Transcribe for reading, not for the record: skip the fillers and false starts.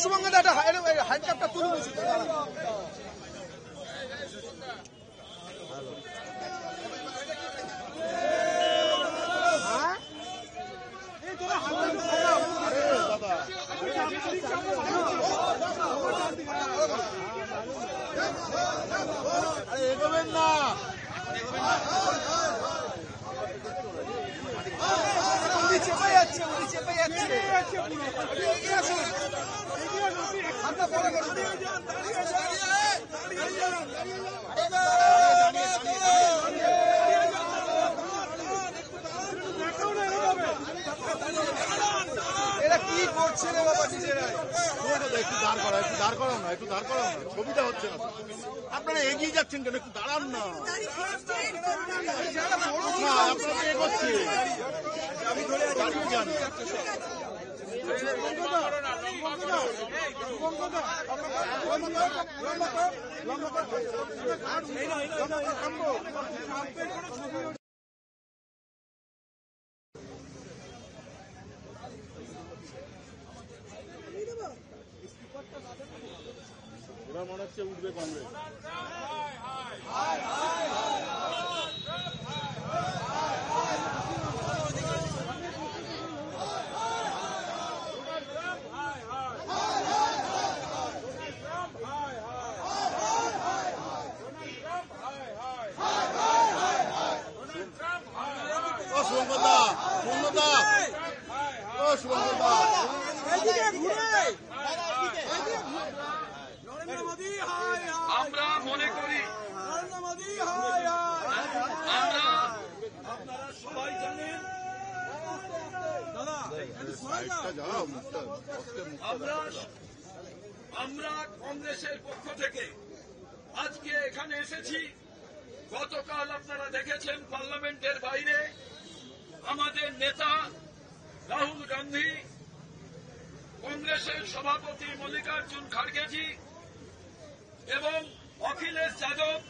শুভঙ্কর দা হ্যান্ডকাপটা তুলে বলছি। এগোবেন না, চেপে যাচ্ছে, চেপে যাচ্ছে। এরা কি করছে রে বাবা নিজেরাই? একটু দাঁড় করা, একটু দাঁড় করাও না, একটু দাঁড় করাও না, ছবিটা হচ্ছে না। আপনারা এগিয়ে যাচ্ছেন কেন? একটু দাঁড়ান না, আপনারা এগোচ্ছে, দাঁড়িয়ে যান। ওরা মনে হচ্ছে উঠবে কংগ্রেস। আমরা মনে করি, আপনারা সবাই জানেন, আমরা কংগ্রেসের পক্ষ থেকে আজকে এখানে এসেছি। গতকাল আপনারা দেখেছেন পার্লামেন্টের বাইরে আমাদের নেতা রাহুল গান্ধী, কংগ্রেসের সভাপতি মল্লিকার্জুন খাড়গেজি এবং অখিলেশ যাদব